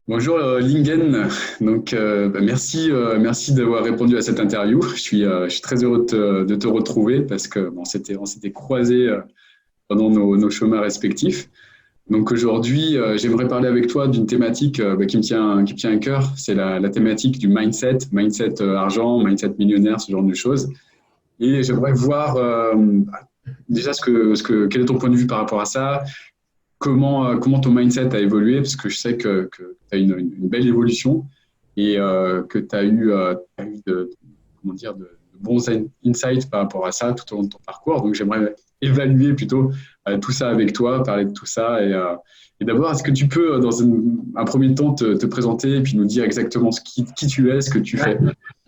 Bonjour Lingen, merci d'avoir répondu à cette interview. Je suis très heureux de te retrouver parce que on s'était croisés pendant nos chemins respectifs. Donc aujourd'hui, j'aimerais parler avec toi d'une thématique qui me tient à cœur. C'est la thématique du mindset argent, mindset millionnaire, ce genre de choses. Et j'aimerais voir déjà quel est ton point de vue par rapport à ça, comment ton mindset a évolué, parce que je sais que tu as une belle évolution et que tu as t'as eu comment dire, de bons insights par rapport à ça tout au long de ton parcours. Donc j'aimerais évaluer plutôt tout ça avec toi, parler de tout ça. Et d'abord, est-ce que tu peux, un premier temps, te présenter et puis nous dire exactement qui tu es, ce que tu Ouais. fais?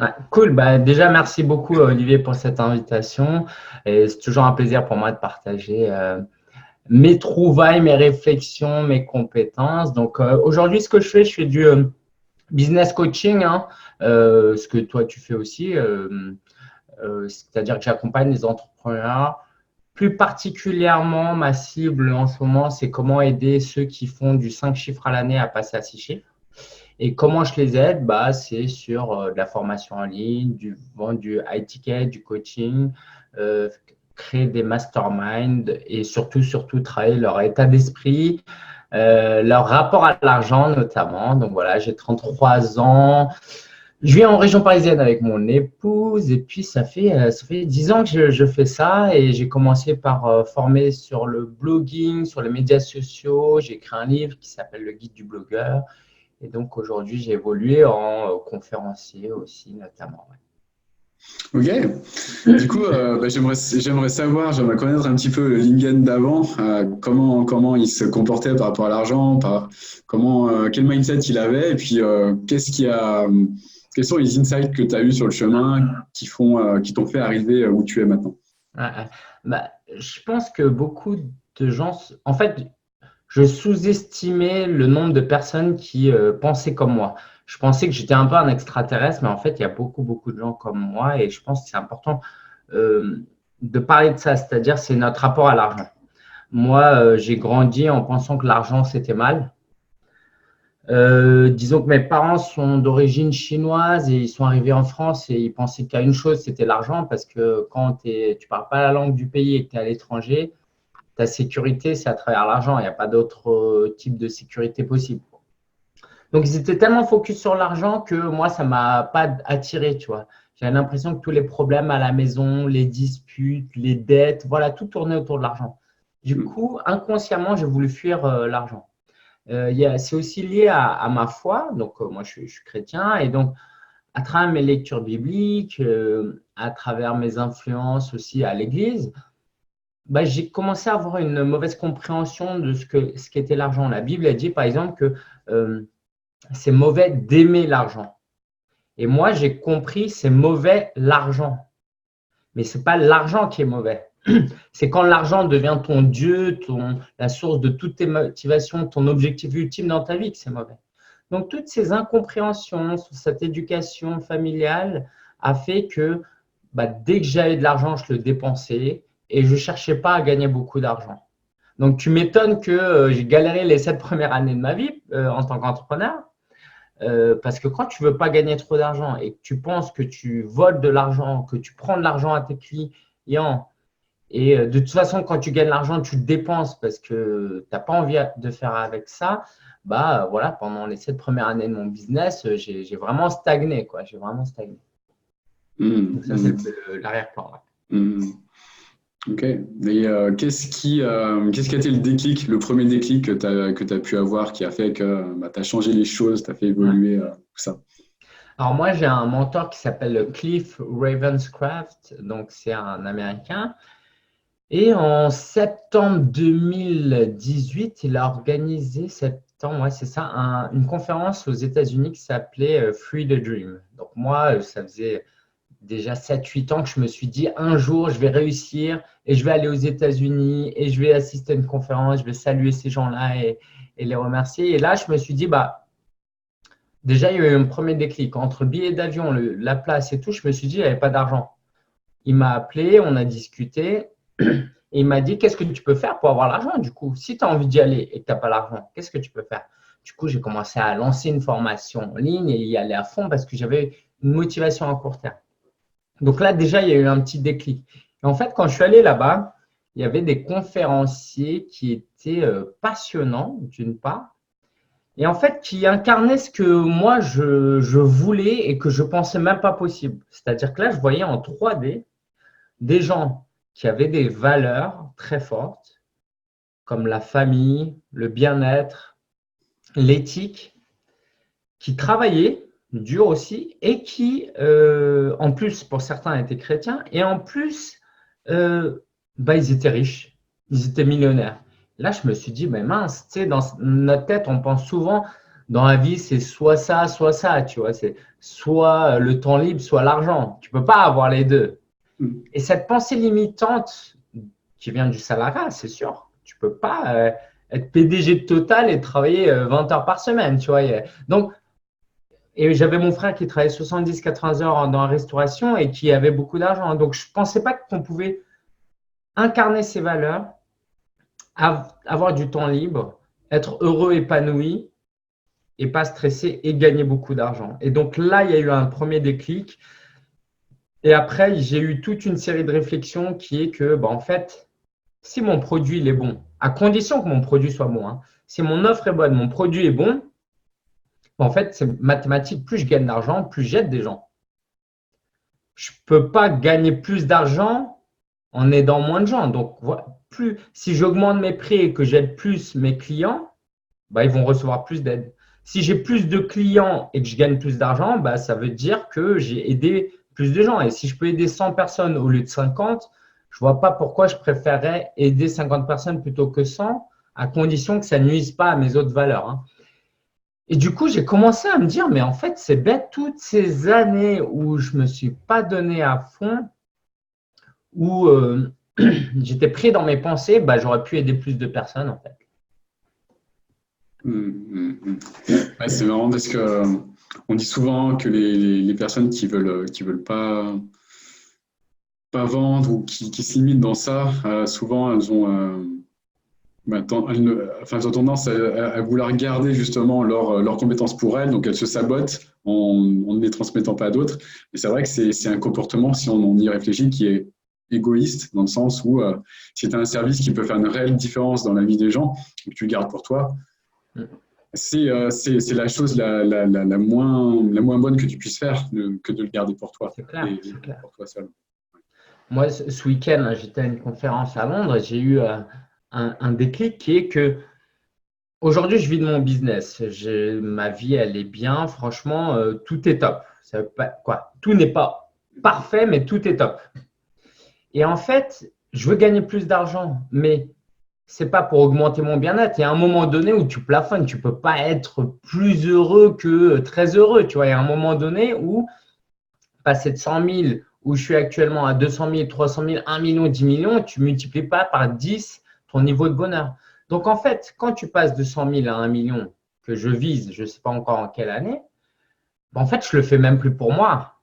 Ouais, cool. Bah, déjà, merci beaucoup, Olivier, pour cette invitation. Et c'est toujours un plaisir pour moi de partager mes trouvailles, mes réflexions, mes compétences. Donc, aujourd'hui, ce que je fais du business coaching, hein, ce que toi, tu fais aussi. C'est-à-dire que j'accompagne les entrepreneurs. Plus particulièrement, ma cible en ce moment, c'est comment aider ceux qui font du 5 chiffres à l'année à passer à 6 chiffres. Et comment je les aide? Bah, c'est sur de la formation en ligne, vendre du high ticket, du coaching, euh, créer des masterminds et surtout, travailler leur état d'esprit, leur rapport à l'argent notamment. Donc voilà, j'ai 33 ans. Je vis en région parisienne avec mon épouse et puis ça fait 10 ans que je fais ça et j'ai commencé par former sur le blogging, sur les médias sociaux. J'ai écrit un livre qui s'appelle Le Guide du blogueur. Et donc aujourd'hui, j'ai évolué en conférencier aussi, notamment. Ouais. Ok. Du coup, j'aimerais connaître un petit peu le Lingen d'avant, comment il se comportait par rapport à l'argent, quel mindset il avait, et puis quels sont les insights que tu as eu sur le chemin qui t'ont fait arriver où tu es maintenant. Ouais, ouais. Bah, je pense que beaucoup de gens, en fait, je sous-estimais le nombre de personnes qui pensaient comme moi. Je pensais que j'étais un peu un extraterrestre, mais en fait, il y a beaucoup de gens comme moi et je pense que c'est important euh, de parler de ça, c'est-à-dire c'est notre rapport à l'argent. Moi, j'ai grandi en pensant que l'argent, c'était mal. Disons que mes parents sont d'origine chinoise et ils sont arrivés en France et ils pensaient qu'à une chose, c'était l'argent parce que quand tu ne parles pas la langue du pays et que tu es à l'étranger, ta sécurité, c'est à travers l'argent. Il n'y a pas d'autre type de sécurité possible. Donc, ils étaient tellement focus sur l'argent que moi, ça ne m'a pas attiré, tu vois. J'avais l'impression que tous les problèmes à la maison, les disputes, les dettes, voilà, tout tournait autour de l'argent. Du Hmm. coup, inconsciemment, j'ai voulu fuir l'argent. C'est aussi lié à ma foi. Donc, moi, je suis chrétien. Et donc, à travers mes lectures bibliques, à travers mes influences aussi à l'église, bah, j'ai commencé à avoir une mauvaise compréhension de ce qu'était l'argent. La Bible a dit, par exemple, que euh, c'est mauvais d'aimer l'argent. Et moi, j'ai compris, c'est mauvais l'argent. Mais ce n'est pas l'argent qui est mauvais. C'est quand l'argent devient ton Dieu, la source de toutes tes motivations, ton objectif ultime dans ta vie, que c'est mauvais. Donc, toutes ces incompréhensions sur cette éducation familiale a fait que bah, dès que j'avais de l'argent, je le dépensais et je ne cherchais pas à gagner beaucoup d'argent. Donc, tu m'étonnes que j'ai galéré les 7 premières années de ma vie en tant qu'entrepreneur. Parce que quand tu ne veux pas gagner trop d'argent et que tu penses que tu voles de l'argent, que tu prends de l'argent à tes clients, et de toute façon, quand tu gagnes l'argent, tu le dépenses parce que tu n'as pas envie de faire avec ça, bah voilà, pendant les 7 premières années de mon business, j'ai vraiment stagné, quoi. J'ai vraiment stagné. Hmm. Donc ça, c'est Hmm. l'arrière-plan. Ouais. Hmm. Ok. Et qu'est-ce qui a été le déclic, le premier déclic que tu pu avoir qui a fait que tu as changé les choses, tu as fait Ouais. évoluer tout ça? Alors moi, j'ai un mentor qui s'appelle Cliff Ravenscraft, donc c'est un Américain. Et en septembre 2018, il a organisé, septembre, ouais, c'est ça, une conférence aux États-Unis qui s'appelait Free the Dream. Donc moi, ça faisait déjà 7 8 ans que je me suis dit, un jour, je vais réussir et je vais aller aux États-Unis et je vais assister à une conférence, je vais saluer ces gens-là et les remercier. Et là, je me suis dit, bah, déjà, il y a eu un premier déclic. Entre le billet d'avion, la place et tout, je me suis dit, il n'y avait pas d'argent. Il m'a appelé, on a discuté. Et il m'a dit, qu'est-ce que tu peux faire pour avoir l'argent du coup? Si tu as envie d'y aller et que tu n'as pas l'argent, qu'est-ce que tu peux faire? Du coup, j'ai commencé à lancer une formation en ligne et y aller à fond parce que j'avais une motivation à court terme. Donc là, déjà, il y a eu un petit déclic. Et en fait, quand je suis allé là-bas, il y avait des conférenciers qui étaient passionnants, d'une part, et en fait, qui incarnaient ce que moi, je voulais et que je pensais même pas possible. C'est-à-dire que là, je voyais en 3D des gens qui avaient des valeurs très fortes, comme la famille, le bien-être, l'éthique, qui travaillaient dur aussi et qui, en plus, pour certains, étaient chrétiens et en plus, ils étaient riches, ils étaient millionnaires. Là, je me suis dit, mais mince, tu sais, dans notre tête, on pense souvent, dans la vie, c'est soit ça, tu vois, c'est soit le temps libre, soit l'argent. Tu peux pas avoir les deux. Et cette pensée limitante qui vient du salariat, c'est sûr, tu peux pas être PDG de Total et travailler 20 heures par semaine, tu vois. Donc, et j'avais mon frère qui travaillait 70-80 heures dans la restauration et qui avait beaucoup d'argent. Donc, je ne pensais pas qu'on pouvait incarner ces valeurs, avoir du temps libre, être heureux, épanoui et pas stressé et gagner beaucoup d'argent. Et donc là, il y a eu un premier déclic. Et après, j'ai eu toute une série de réflexions qui est que, en fait, si mon produit il est bon, à condition que mon produit soit bon, hein, si mon offre est bonne, mon produit est bon, en fait, c'est mathématique. Plus je gagne d'argent, plus j'aide des gens. Je ne peux pas gagner plus d'argent en aidant moins de gens. Donc, si j'augmente mes prix et que j'aide plus mes clients, ils vont recevoir plus d'aide. Si j'ai plus de clients et que je gagne plus d'argent, ça veut dire que j'ai aidé plus de gens. Et si je peux aider 100 personnes au lieu de 50, je ne vois pas pourquoi je préférerais aider 50 personnes plutôt que 100, à condition que ça ne nuise pas à mes autres valeurs, hein. Et du coup, j'ai commencé à me dire, mais en fait, c'est bête, toutes ces années où je ne me suis pas donné à fond, où j'étais pris dans mes pensées, j'aurais pu aider plus de personnes, en fait. Ouais, c'est marrant parce que on dit souvent que les personnes qui veulent pas vendre ou qui se limitent dans ça, souvent elles ont elles ont tendance à vouloir garder justement leurs compétences pour elles, donc elles se sabotent en ne les transmettant pas à d'autres. Et c'est vrai que c'est un comportement, si on y réfléchit, qui est égoïste, dans le sens où si tu as un service qui peut faire une réelle différence dans la vie des gens, et que tu le gardes pour toi, c'est la chose la moins bonne que tu puisses faire, que de le garder pour toi. C'est clair, Et c'est clair. pour toi seul. Moi, ce week-end, j'étais à une conférence à Londres et j'ai eu un déclic qui est que aujourd'hui, je vis de mon business. Ma vie, elle est bien. Franchement, tout est top. Ça veut pas, quoi, tout n'est pas parfait, mais tout est top. Et en fait, je veux gagner plus d'argent, mais ce n'est pas pour augmenter mon bien-être. Il y a un moment donné où tu plafonnes. Tu ne peux pas être plus heureux que très heureux. Tu vois, il y a un moment donné où passer de 100 000, où je suis actuellement à 200 000, 300 000, 1 million, 10 millions, tu ne multiplies pas par 10 ton niveau de bonheur. Donc, en fait, quand tu passes de 100 000 à 1 million, que je vise, je ne sais pas encore en quelle année, en fait, je ne le fais même plus pour moi.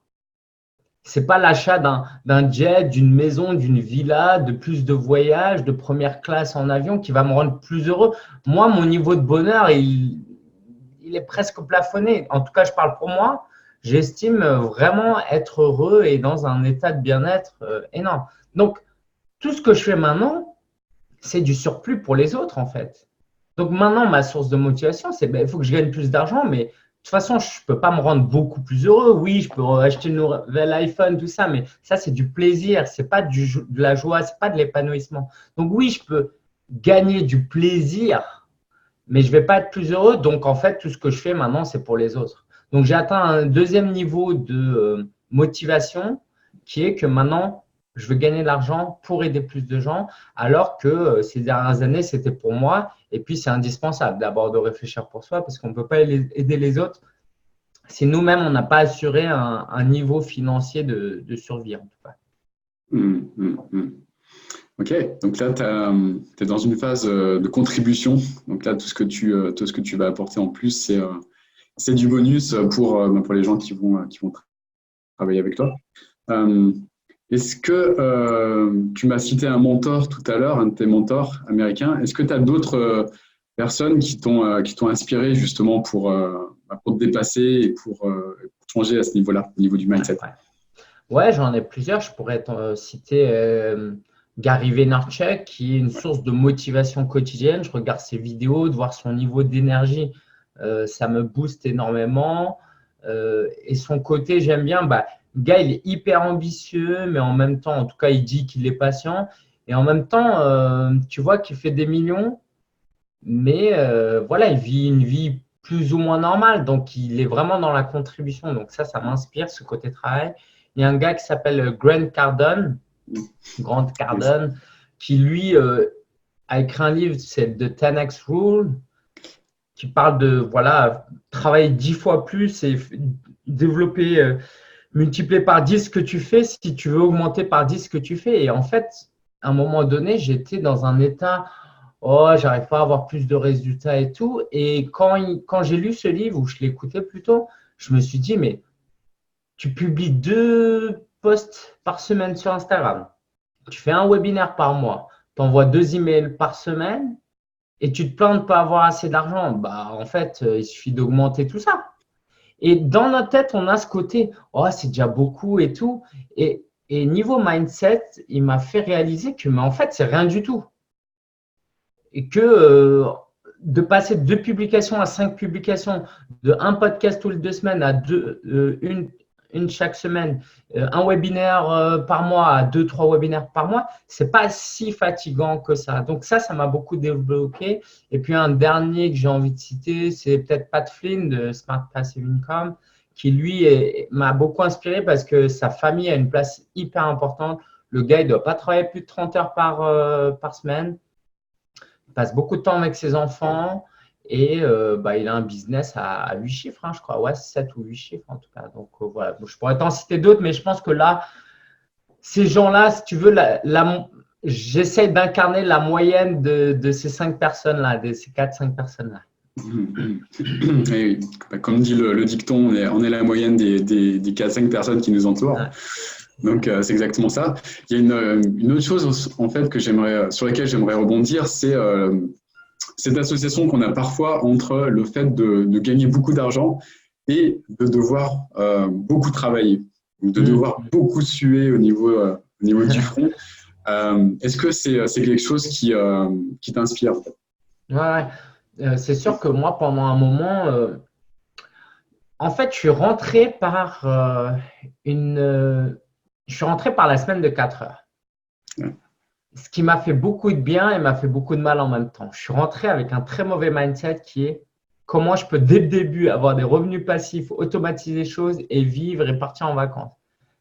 Ce n'est pas l'achat d'un jet, d'une maison, d'une villa, de plus de voyages, de première classe en avion qui va me rendre plus heureux. Moi, mon niveau de bonheur, il est presque plafonné. En tout cas, je parle pour moi. J'estime vraiment être heureux et dans un état de bien-être énorme. Donc, tout ce que je fais maintenant, c'est du surplus pour les autres, en fait. Donc, maintenant, ma source de motivation, c'est il faut que je gagne plus d'argent, mais de toute façon, je ne peux pas me rendre beaucoup plus heureux. Oui, je peux acheter une nouvelle iPhone, tout ça, mais ça, c'est du plaisir. Ce n'est pas de la joie, ce n'est pas de l'épanouissement. Donc, oui, je peux gagner du plaisir, mais je ne vais pas être plus heureux. Donc, en fait, tout ce que je fais maintenant, c'est pour les autres. Donc, j'ai atteint un deuxième niveau de motivation qui est que maintenant, je veux gagner de l'argent pour aider plus de gens, alors que ces dernières années, c'était pour moi. Et puis, c'est indispensable d'abord de réfléchir pour soi parce qu'on ne peut pas aider les autres si nous-mêmes, on n'a pas assuré un niveau financier de survie, en tout cas. Ok, donc là, tu es dans une phase de contribution. Donc là, tout ce que tu vas apporter en plus, c'est du bonus pour les gens qui vont travailler avec toi. Est-ce que tu m'as cité un mentor tout à l'heure, un de tes mentors américains. Est-ce que tu as d'autres personnes qui t'ont inspiré justement pour te dépasser et pour changer à ce niveau-là, au niveau du mindset? Ouais, j'en ai plusieurs. Je pourrais citer Gary Vaynerchuk, qui est une source de motivation quotidienne. Je regarde ses vidéos, de voir son niveau d'énergie, ça me booste énormément. Et son côté, j'aime bien. Le gars, il est hyper ambitieux, mais en même temps, en tout cas, il dit qu'il est patient. Et en même temps, tu vois qu'il fait des millions, mais voilà, il vit une vie plus ou moins normale. Donc, il est vraiment dans la contribution. Donc, ça m'inspire, ce côté travail. Il y a un gars qui s'appelle Grant Cardone, qui lui a écrit un livre, c'est The 10X Rule, qui parle de voilà, travailler 10 fois plus et développer, multiplier par 10 ce que tu fais si tu veux augmenter par 10 ce que tu fais. Et en fait, à un moment donné, j'étais dans un état, oh, j'arrive pas à avoir plus de résultats et tout. Et quand j'ai lu ce livre, ou je l'écoutais plutôt, je me suis dit, mais tu publies 2 posts par semaine sur Instagram, tu fais un webinaire par mois, tu envoies 2 emails par semaine et tu te plains de ne pas avoir assez d'argent. En fait, il suffit d'augmenter tout ça. Et dans notre tête, on a ce côté, oh, c'est déjà beaucoup et tout. Et niveau mindset, il m'a fait réaliser que, mais en fait, c'est rien du tout. Et que de passer de 2 publications à 5 publications, de un podcast tous les 2 semaines à une chaque semaine, un webinaire par mois à 2-3 webinaires par mois, c'est pas si fatigant que ça. Donc ça m'a beaucoup débloqué. Et puis un dernier que j'ai envie de citer, c'est peut-être Pat Flynn de Smart Passive Income, qui lui m'a beaucoup inspiré parce que sa famille a une place hyper importante. Le gars, il ne doit pas travailler plus de 30 heures par semaine. Il passe beaucoup de temps avec ses enfants. Et il a un business à 8 chiffres, je crois. Ouais, 7 ou 8 chiffres en tout cas. Donc voilà, je pourrais t'en citer d'autres, mais je pense que là, ces gens-là, si tu veux, j'essaie d'incarner la moyenne de ces 5 personnes-là, de ces 4-5 personnes-là. Et oui. Comme dit le dicton, on est la moyenne des 4-5 personnes qui nous entourent. Ouais. Donc, c'est exactement ça. Il y a une autre chose en fait sur laquelle j'aimerais rebondir, c'est cette association qu'on a parfois entre le fait de gagner beaucoup d'argent et de devoir beaucoup travailler, de devoir beaucoup suer au niveau du front. Est-ce que c'est quelque chose qui t'inspire? Ouais, c'est sûr que moi, pendant un moment, en fait, je suis rentré par la semaine de 4 heures. Ouais. Ce qui m'a fait beaucoup de bien et m'a fait beaucoup de mal en même temps. Je suis rentré avec un très mauvais mindset qui est comment je peux dès le début avoir des revenus passifs, automatiser les choses et vivre et partir en vacances.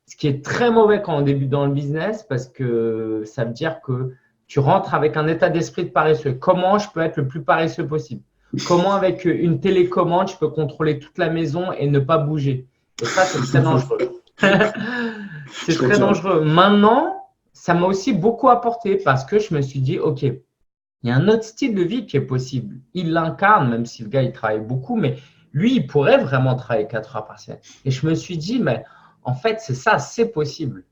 Ce qui est très mauvais quand on débute dans le business parce que ça veut dire que tu rentres avec un état d'esprit de paresseux. Comment je peux être le plus paresseux possible? Comment avec une télécommande, je peux contrôler toute la maison et ne pas bouger? Et ça, c'est très dangereux. C'est très dangereux. Maintenant, ça m'a aussi beaucoup apporté parce que je me suis dit, OK, il y a un autre style de vie qui est possible. Il l'incarne, même si le gars, il travaille beaucoup, mais lui, il pourrait vraiment travailler 4 heures par semaine. Et je me suis dit, mais en fait, c'est ça, c'est possible.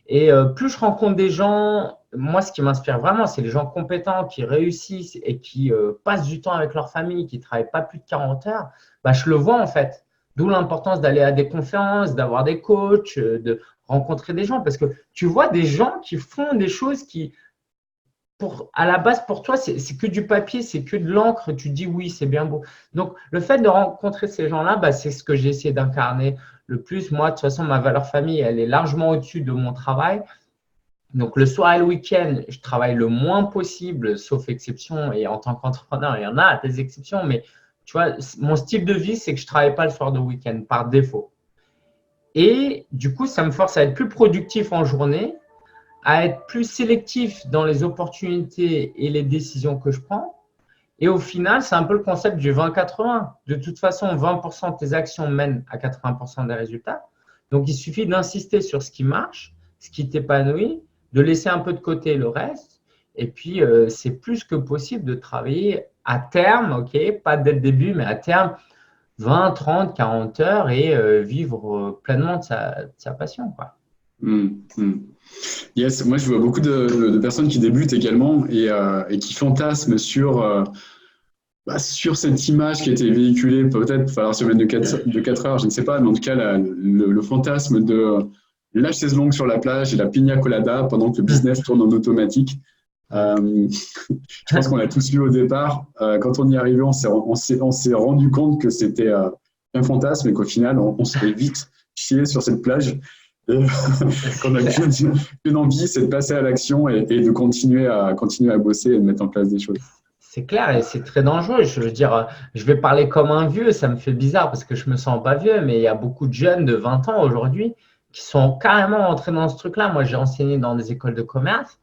Et plus je rencontre des gens, moi, ce qui m'inspire vraiment, c'est les gens compétents qui réussissent et qui passent du temps avec leur famille, qui ne travaillent pas plus de 40 heures, je le vois en fait. D'où l'importance d'aller à des conférences, d'avoir des coachs, de rencontrer des gens. Parce que tu vois des gens qui font des choses qui, à la base, pour toi, c'est que du papier, c'est que de l'encre. Tu dis oui, c'est bien beau. Donc, le fait de rencontrer ces gens-là, c'est ce que j'ai essayé d'incarner le plus. Moi, de toute façon, ma valeur famille, elle est largement au-dessus de mon travail. Donc, le soir et le week-end, je travaille le moins possible, sauf exception. Et en tant qu'entrepreneur, il y en a des exceptions. Mais tu vois, mon style de vie, c'est que je ne travaille pas le soir de week-end par défaut. Et du coup, ça me force à être plus productif en journée, à être plus sélectif dans les opportunités et les décisions que je prends. Et au final, c'est un peu le concept du 20-80. De toute façon, 20% de tes actions mènent à 80% des résultats. Donc, il suffit d'insister sur ce qui marche, ce qui t'épanouit, de laisser un peu de côté le reste. Et puis, c'est plus que possible de travailler à terme, ok, pas dès le début, mais à terme, 20, 30, 40 heures et vivre pleinement de sa passion, quoi. Yes, moi je vois beaucoup de personnes qui débutent également et qui fantasment sur sur cette image qui a été véhiculée, peut-être par la semaine de 4 heures, je ne sais pas, mais en tout cas, le fantasme de la chaise longue sur la plage et la pina colada pendant que le business tourne en automatique. Je pense qu'on l'a tous lu au départ. Quand on y est arrivé, on s'est rendu compte que c'était un fantasme et qu'au final, on se fait vite chier sur cette plage. Et qu'on a qu'une envie, c'est de passer à l'action et de continuer à bosser et de mettre en place des choses. C'est clair et c'est très dangereux. Je veux dire, je vais parler comme un vieux, ça me fait bizarre parce que je me sens pas vieux, mais il y a beaucoup de jeunes de 20 ans aujourd'hui qui sont carrément entrés dans ce truc-là. Moi, j'ai enseigné dans des écoles de commerce.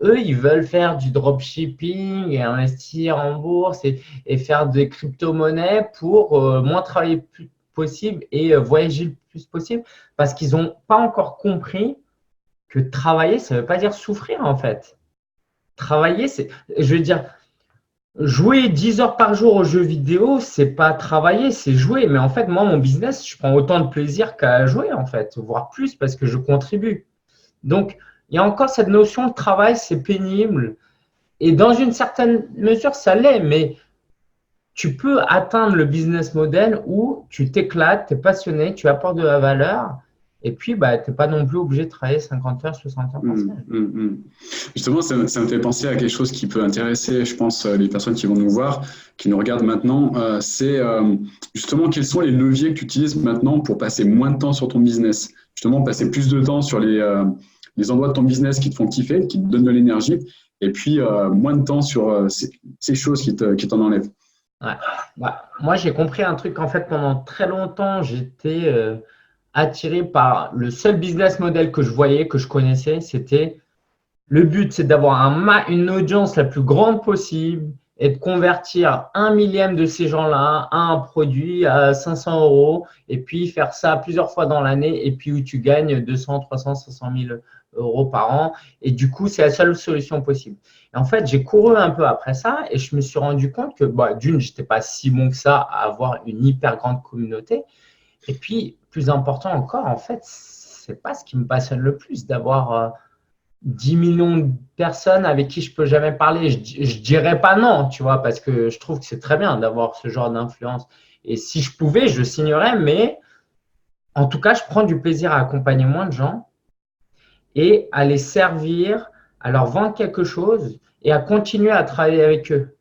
Eux, ils veulent faire du dropshipping et investir en bourse et faire des crypto-monnaies pour moins travailler le plus possible et voyager le plus possible parce qu'ils n'ont pas encore compris que travailler, ça ne veut pas dire souffrir en fait. Travailler, je veux dire, jouer 10 heures par jour aux jeux vidéo, c'est pas travailler, c'est jouer. Mais en fait, moi, mon business, je prends autant de plaisir qu'à jouer en fait, voire plus parce que je contribue. Donc, il y a encore cette notion de travail, c'est pénible. Et dans une certaine mesure, ça l'est, mais tu peux atteindre le business model où tu t'éclates, tu es passionné, tu apportes de la valeur. Et puis, tu n'es pas non plus obligé de travailler 50 heures, 60 heures par semaine. Justement, ça me fait penser à quelque chose qui peut intéresser, je pense, les personnes qui vont nous voir, qui nous regardent maintenant. C'est justement quels sont les leviers que tu utilises maintenant pour passer moins de temps sur ton business. Justement, passer plus de temps sur les endroits de ton business qui te font kiffer, qui te donnent de l'énergie, et puis moins de temps sur ces choses qui t'en enlèvent. Ouais. Moi, j'ai compris un truc. En fait, pendant très longtemps, j'étais attiré par le seul business model que je voyais, que je connaissais. C'était le but, c'est d'avoir une audience la plus grande possible et de convertir 1 millième de ces gens-là à un produit à 500 euros et puis faire ça plusieurs fois dans l'année et puis où tu gagnes 200, 300, 500 000 euros par an. Et du coup, c'est la seule solution possible. Et en fait, j'ai couru un peu après ça et je me suis rendu compte que d'une, je n'étais pas si bon que ça à avoir une hyper grande communauté. Et puis, plus important encore, en fait, ce n'est pas ce qui me passionne le plus d'avoir 10 millions de personnes avec qui je ne peux jamais parler. Je dirais pas non, tu vois, parce que je trouve que c'est très bien d'avoir ce genre d'influence. Et si je pouvais, je signerais, mais en tout cas, je prends du plaisir à accompagner moins de gens et à les servir, à leur vendre quelque chose et à continuer à travailler avec eux.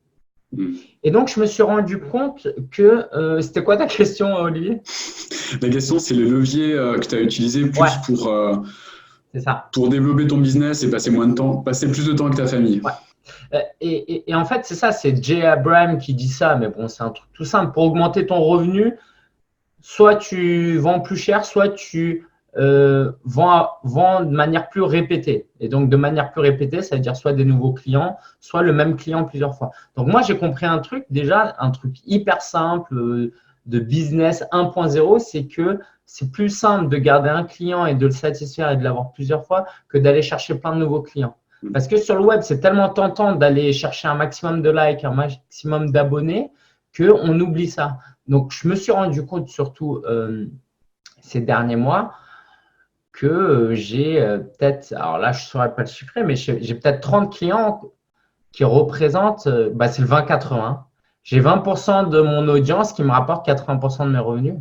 Et donc, je me suis rendu compte que… c'était quoi ta question, Olivier? La question, c'est le levier que tu as utilisé plus c'est ça. Pour développer ton business et passer plus de temps avec ta famille. Ouais. Et en fait, c'est ça, c'est Jay Abraham qui dit ça, mais bon, c'est un truc tout simple. Pour augmenter ton revenu, soit tu vends plus cher, soit tu vends de manière plus répétée. Et donc, de manière plus répétée, ça veut dire soit des nouveaux clients, soit le même client plusieurs fois. Donc, moi, j'ai compris un truc hyper simple de business 1.0, c'est que c'est plus simple de garder un client et de le satisfaire et de l'avoir plusieurs fois que d'aller chercher plein de nouveaux clients. Parce que sur le web, c'est tellement tentant d'aller chercher un maximum de likes, un maximum d'abonnés qu'on oublie ça. Donc, je me suis rendu compte surtout ces derniers mois que j'ai peut-être, alors là, je ne saurais pas le chiffrer, mais j'ai peut-être 30 clients qui représentent, c'est le 20-80. J'ai 20% de mon audience qui me rapporte 80% de mes revenus.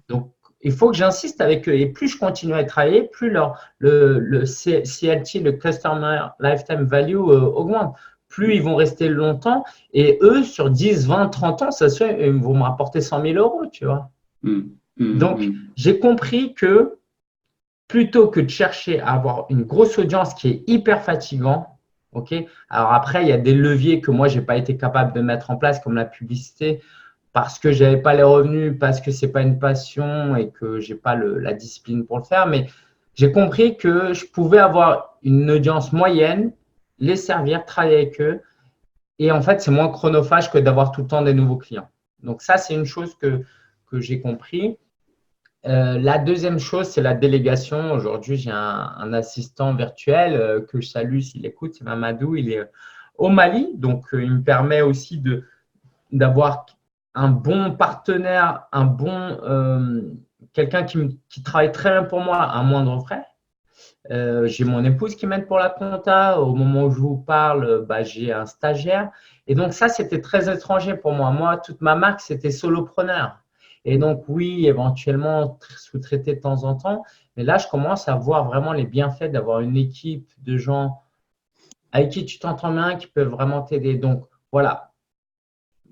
Donc, il faut que j'insiste avec eux. Et plus je continue à travailler, plus le CLT, le Customer Lifetime Value, augmente. Plus ils vont rester longtemps. Et eux, sur 10, 20, 30 ans, ça se fait, ils vont me rapporter 100 000 euros, tu vois. Donc, j'ai compris que plutôt que de chercher à avoir une grosse audience qui est hyper fatigant, okay. Alors après, il y a des leviers que moi, je n'ai pas été capable de mettre en place, comme la publicité, parce que je n'avais pas les revenus, parce que ce n'est pas une passion et que je n'ai pas la discipline pour le faire. Mais j'ai compris que je pouvais avoir une audience moyenne, les servir, travailler avec eux. Et en fait, c'est moins chronophage que d'avoir tout le temps des nouveaux clients. Donc ça, c'est une chose que j'ai compris. La deuxième chose, c'est la délégation. Aujourd'hui, j'ai un assistant virtuel que je salue s'il écoute, c'est Mamadou. Il est au Mali, donc il me permet aussi d'avoir un bon partenaire, quelqu'un qui travaille très bien pour moi à moindre frais. J'ai mon épouse qui m'aide pour la compta. Au moment où je vous parle, j'ai un stagiaire. Et donc, ça, c'était très étranger pour moi. Moi, toute ma marque, c'était solopreneur. Et donc, oui, éventuellement, sous-traiter de temps en temps. Mais là, je commence à voir vraiment les bienfaits d'avoir une équipe de gens avec qui tu t'entends bien, qui peuvent vraiment t'aider. Donc, voilà,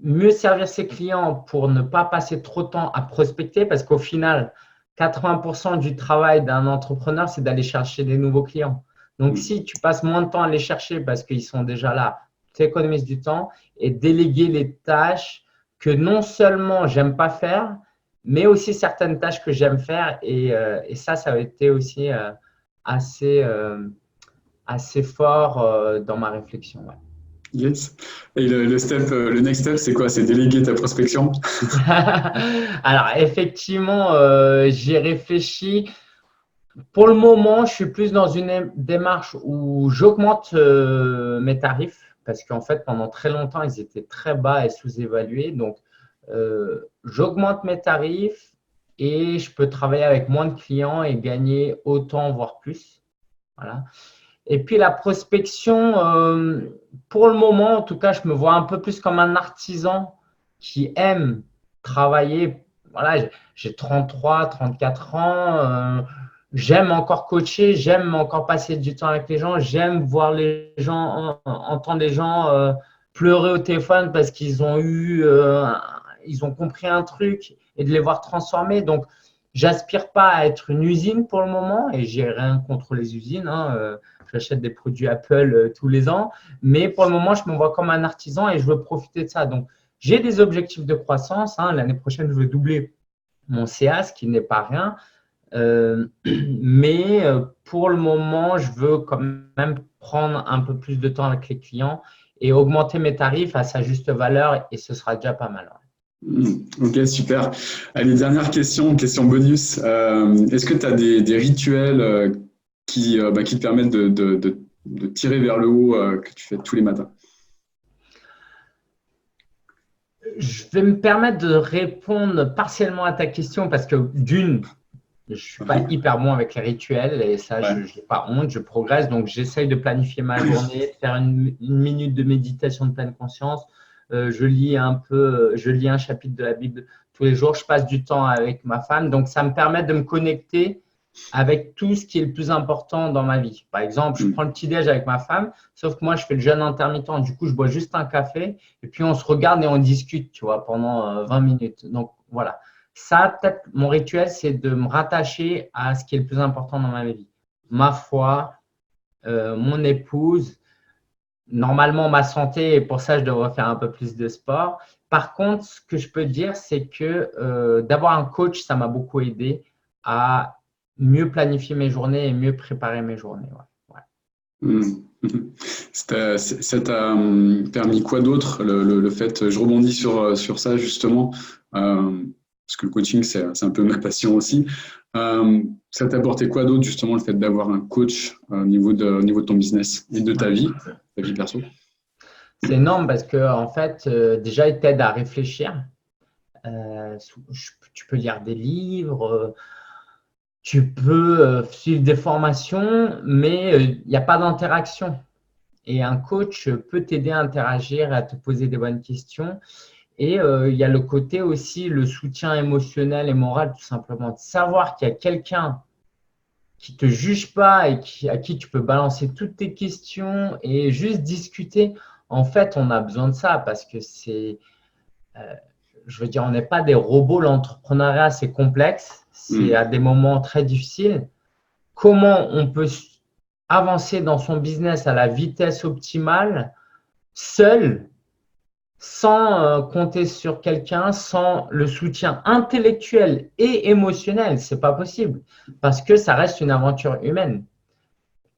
mieux servir ses clients pour ne pas passer trop de temps à prospecter parce qu'au final, 80% du travail d'un entrepreneur, c'est d'aller chercher des nouveaux clients. Donc, Mm. si tu passes moins de temps à les chercher parce qu'ils sont déjà là, tu économises du temps et déléguer les tâches que non seulement j'aime pas faire, mais aussi certaines tâches que j'aime faire. Et ça a été aussi assez, assez fort dans ma réflexion. Ouais. Yes. Et le next step, c'est quoi? C'est déléguer ta prospection? Alors, effectivement, j'y réfléchi. Pour le moment, je suis plus dans une démarche où j'augmente mes tarifs parce qu'en fait, pendant très longtemps, ils étaient très bas et sous-évalués. Donc, j'augmente mes tarifs et je peux travailler avec moins de clients et gagner autant, voire plus. Voilà. Et puis la prospection, pour le moment, en tout cas, je me vois un peu plus comme un artisan qui aime travailler. Voilà, j'ai 33, 34 ans. J'aime encore coacher, j'aime encore passer du temps avec les gens, j'aime voir les gens, entendre les gens pleurer au téléphone parce qu'ils ont ils ont compris un truc et de les voir transformer. Donc, j'aspire pas à être une usine pour le moment et j'ai rien contre les usines. Hein, j'achète des produits Apple tous les ans. Mais pour le moment, je me vois comme un artisan et je veux profiter de ça. Donc, j'ai des objectifs de croissance. Hein. L'année prochaine, je veux doubler mon CA, ce qui n'est pas rien. Mais pour le moment, je veux quand même prendre un peu plus de temps avec les clients et augmenter mes tarifs à sa juste valeur et ce sera déjà pas mal. Ok, super. Allez, dernière question, question bonus. Est-ce que tu as des rituels qui te permettent de tirer vers le haut que tu fais tous les matins? Je vais me permettre de répondre partiellement à ta question parce que d'une, je ne suis pas hyper bon avec les rituels et ça, je Ouais. n'ai pas honte, je progresse. Donc, j'essaye de planifier ma journée, de faire une minute de méditation de pleine conscience. Je lis un peu, je lis un chapitre de la Bible tous les jours. Je passe du temps avec ma femme. Donc, ça me permet de me connecter avec tout ce qui est le plus important dans ma vie. Par exemple, je prends le petit-déj avec ma femme, sauf que moi, je fais le jeûne intermittent. Du coup, je bois juste un café et puis on se regarde et on discute, tu vois, pendant 20 minutes. Donc, voilà. Ça, peut-être, mon rituel, c'est de me rattacher à ce qui est le plus important dans ma vie. Ma foi, mon épouse, normalement ma santé, et pour ça, je devrais faire un peu plus de sport. Par contre, ce que je peux dire, c'est que d'avoir un coach, ça m'a beaucoup aidé à mieux planifier mes journées et mieux préparer mes journées. Ouais. Ouais. Hmm. Ça t'a permis quoi d'autre, le fait, je rebondis sur ça justement, parce que le coaching, c'est un peu ma passion aussi. Ça t'a apporté quoi d'autre justement, le fait d'avoir un coach au niveau de ton business et de Ouais. ta vie perso? C'est énorme parce que en fait, déjà, il t'aide à réfléchir. Tu peux lire des livres, tu peux suivre des formations, mais il n'y a pas d'interaction. Et un coach peut t'aider à interagir, à te poser des bonnes questions. Et il y a le côté aussi, le soutien émotionnel et moral, tout simplement. De savoir qu'il y a quelqu'un qui ne te juge pas et à qui tu peux balancer toutes tes questions et juste discuter. En fait, on a besoin de ça parce que je veux dire, on n'est pas des robots. L'entrepreneuriat, c'est complexe. C'est à Hmm. des moments très difficiles. Comment on peut avancer dans son business à la vitesse optimale, seul, sans compter sur quelqu'un, sans le soutien intellectuel et émotionnel, c'est pas possible parce que ça reste une aventure humaine.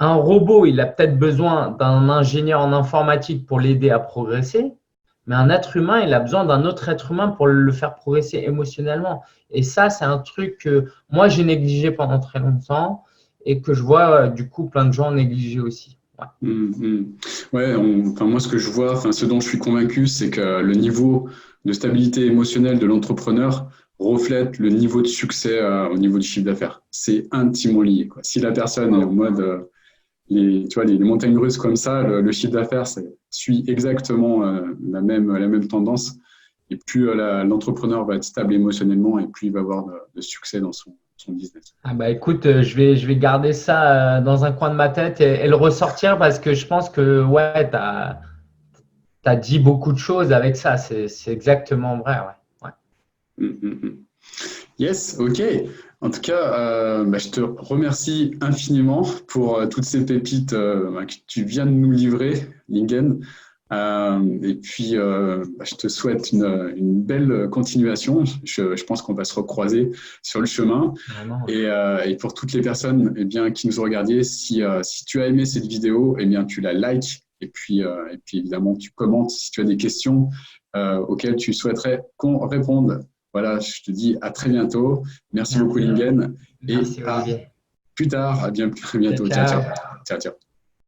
Un robot, il a peut-être besoin d'un ingénieur en informatique pour l'aider à progresser, mais un être humain, il a besoin d'un autre être humain pour le faire progresser émotionnellement. Et ça, c'est un truc que moi, j'ai négligé pendant très longtemps et que je vois du coup plein de gens négliger aussi. Ouais. Ouais, enfin, moi, ce que je vois, enfin, ce dont je suis convaincu, c'est que le niveau de stabilité émotionnelle de l'entrepreneur reflète le niveau de succès au niveau du chiffre d'affaires. C'est intimement lié, quoi. Si la personne est en mode tu vois, les montagnes russes comme ça, le chiffre d'affaires suit exactement la même tendance. Et plus l'entrepreneur va être stable émotionnellement et plus il va avoir de succès dans son business. Ah bah écoute, je vais garder ça dans un coin de ma tête et le ressortir parce que je pense que ouais, tu as dit beaucoup de choses avec ça. C'est exactement vrai. Ouais. Ouais. Yes, ok. En tout cas, je te remercie infiniment pour toutes ces pépites que tu viens de nous livrer, Lingen. Et puis, je te souhaite une belle continuation. Je pense qu'on va se recroiser sur le chemin. Vraiment. Et pour toutes les personnes qui nous ont regardé, si tu as aimé cette vidéo, tu la likes. Et puis évidemment, tu commentes si tu as des questions auxquelles tu souhaiterais qu'on réponde. Voilà, je te dis à très bientôt. Merci beaucoup, Lingen. Merci, Et à Olivier. plus tard, à bientôt. Ciao, ciao. Ciao, ciao.